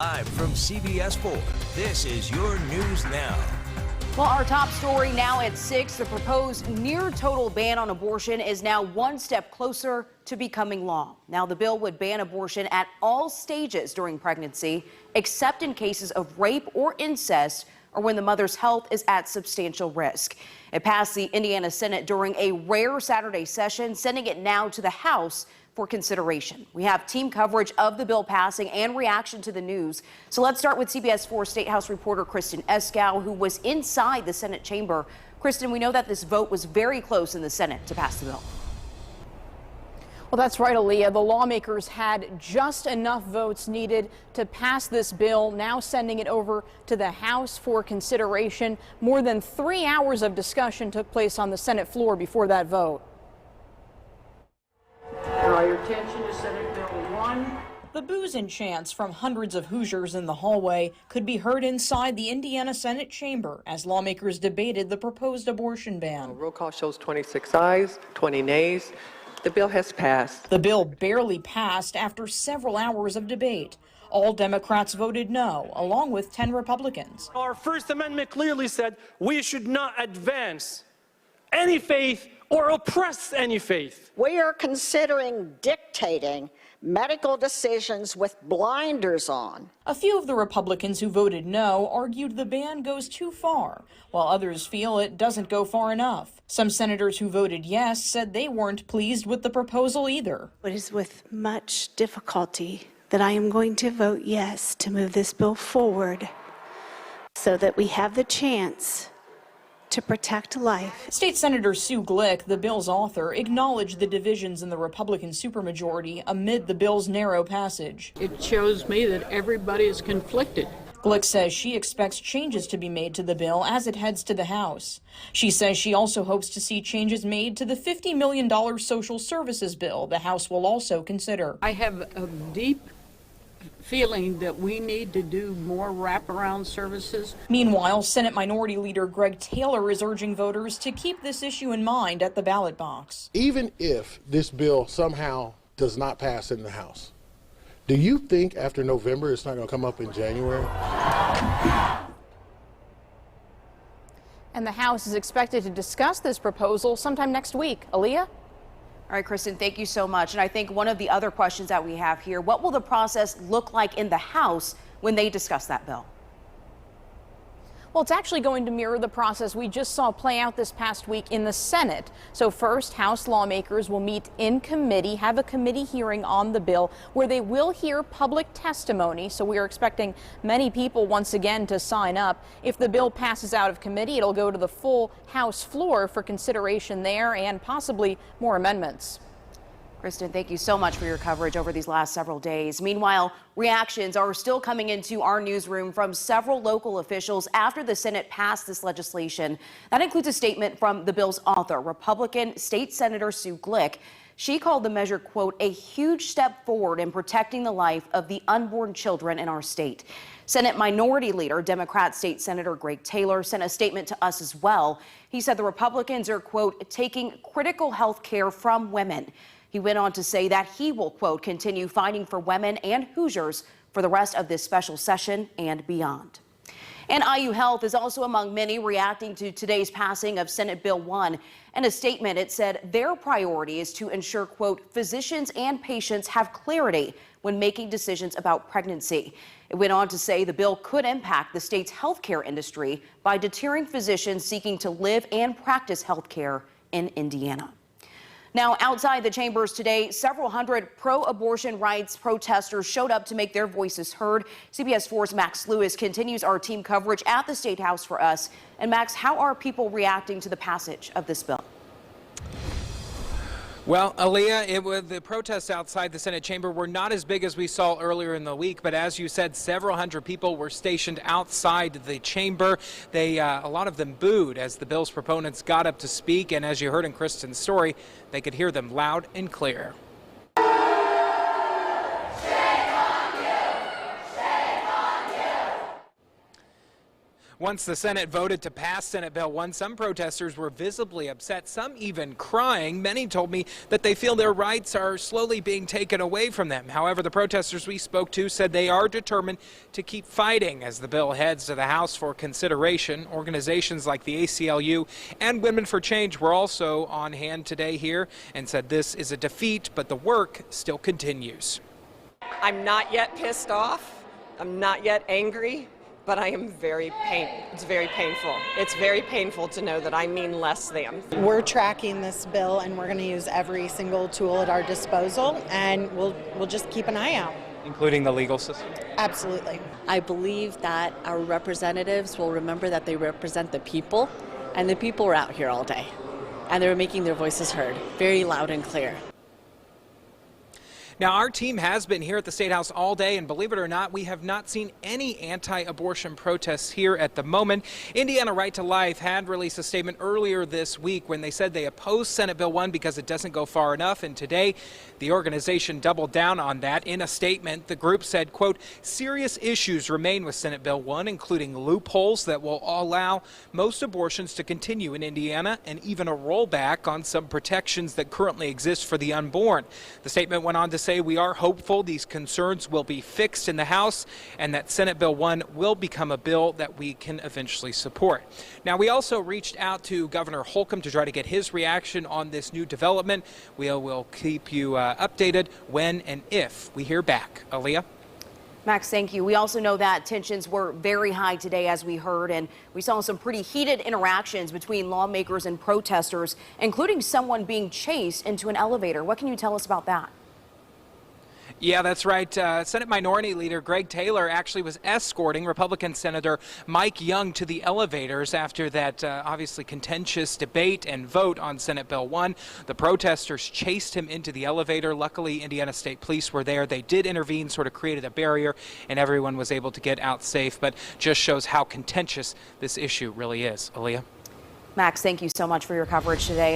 Live from CBS 4, this is your News Now. Well, our top story now at 6, the proposed near total ban on abortion is now one step closer to becoming law. Now, the bill would ban abortion at all stages during pregnancy, except in cases of rape or incest, or when the mother's health is at substantial risk. It passed the Indiana Senate during a rare Saturday session, sending it now to the House for consideration. We have team coverage of the bill passing and reaction to the news. So let's start with CBS 4 State House reporter Kristen Eskow, who was inside the Senate chamber. Kristen, we know that this vote was very close in the Senate to pass the bill. Well, that's right, Aaliyah. The lawmakers had just enough votes needed to pass this bill, now sending it over to the House for consideration. More than 3 hours of discussion took place on the Senate floor before that vote. Draw your attention to Senate Bill 1. The boos and chants from hundreds of Hoosiers in the hallway could be heard inside the Indiana Senate chamber as lawmakers debated the proposed abortion ban. Roll call shows 26 ayes, 20 nays. The bill has passed. The bill barely passed after several hours of debate. All Democrats voted no, along with 10 Republicans. Our First Amendment clearly said we should not advance any faith or oppress any faith. We are considering dictating medical decisions with blinders on. A few of the Republicans who voted no argued the ban goes too far, while others feel it doesn't go far enough. Some senators who voted yes said they weren't pleased with the proposal either. It is with much difficulty that I am going to vote yes to move this bill forward so that we have the chance to protect life. State Senator Sue Glick, the bill's author, acknowledged the divisions in the Republican supermajority amid the bill's narrow passage. It shows me that everybody is conflicted. Glick says she expects changes to be made to the bill as it heads to the House. She says she also hopes to see changes made to the $50 million social services bill the House will also consider. I have a deep feeling that we need to do more wraparound services. Meanwhile, Senate Minority Leader Greg Taylor is urging voters to keep this issue in mind at the ballot box. Even if this bill somehow does not pass in the House, do you think after November it's not going to come up in January? And the House is expected to discuss this proposal sometime next week. Aaliyah? All right, Kristen, thank you so much. And I think one of the other questions that we have here, what will the process look like in the House when they discuss that bill? Well, it's actually going to mirror the process we just saw play out this past week in the Senate. So first, House lawmakers will meet in committee, have a committee hearing on the bill where they will hear public testimony. So we are expecting many people once again to sign up. If the bill passes out of committee, it'll go to the full House floor for consideration there and possibly more amendments. Kristen, thank you so much for your coverage over these last several days. Meanwhile, reactions are still coming into our newsroom from several local officials after the Senate passed this legislation. That includes a statement from the bill's author, Republican State Senator Sue Glick. She called the measure, quote, a huge step forward in protecting the life of the unborn children in our state. Senate Minority Leader, Democrat State Senator Greg Taylor, sent a statement to us as well. He said the Republicans are, quote, taking critical health care from women. He went on to say that he will, quote, continue fighting for women and Hoosiers for the rest of this special session and beyond. And IU Health is also among many reacting to today's passing of Senate Bill 1. In a statement, it said their priority is to ensure, quote, physicians and patients have clarity when making decisions about pregnancy. It went on to say the bill could impact the state's healthcare industry by deterring physicians seeking to live and practice healthcare in Indiana. Now, outside the chambers today, several hundred pro-abortion rights protesters showed up to make their voices heard. CBS 4's Max Lewis continues our team coverage at the State House for us. And Max, how are people reacting to the passage of this bill? Well, Aaliyah, the protests outside the Senate chamber were not as big as we saw earlier in the week, but as you said, several hundred people were stationed outside the chamber. A lot of them booed as the bill's proponents got up to speak, and as you heard in Kristen's story, they could hear them loud and clear. Once the Senate voted to pass Senate Bill 1, some protesters were visibly upset, some even crying. Many told me that they feel their rights are slowly being taken away from them. However, the protesters we spoke to said they are determined to keep fighting as the bill heads to the House for consideration. Organizations like the ACLU and Women for Change were also on hand today here and said this is a defeat, but the work still continues. I'm not yet pissed off. I'm not yet angry. But I am it's very painful. It's very painful to know that I mean less than. We're tracking this bill and we're going to use every single tool at our disposal, and we'll just keep an eye out. Including the legal system? Absolutely. I believe that our representatives will remember that they represent the people, and the people are out here all day. And they're making their voices heard, very loud and clear. Now, our team has been here at the State House all day, and believe it or not, we have not seen any anti-abortion protests here at the moment. Indiana Right to Life had released a statement earlier this week when they said they oppose Senate Bill 1 because it doesn't go far enough, and today the organization doubled down on that. In a statement, the group said, quote, serious issues remain with Senate Bill 1, including loopholes that will allow most abortions to continue in Indiana and even a rollback on some protections that currently exist for the unborn. The statement went on to say we are hopeful these concerns will be fixed in the House and that Senate Bill 1 will become a bill that we can eventually support. Now, we also reached out to Governor Holcomb to try to get his reaction on this new development. We will keep you updated when and if we hear back. Aaliyah? Max, thank you. We also know that tensions were very high today, as we heard, and we saw some pretty heated interactions between lawmakers and protesters, including someone being chased into an elevator. What can you tell us about that? Yeah, that's right. Senate Minority Leader Greg Taylor actually was escorting Republican Senator Mike Young to the elevators after that obviously contentious debate and vote on Senate Bill 1. The protesters chased him into the elevator. Luckily, Indiana State Police were there. They did intervene, sort of created a barrier, and everyone was able to get out safe, but just shows how contentious this issue really is. Aaliyah? Max, thank you so much for your coverage today.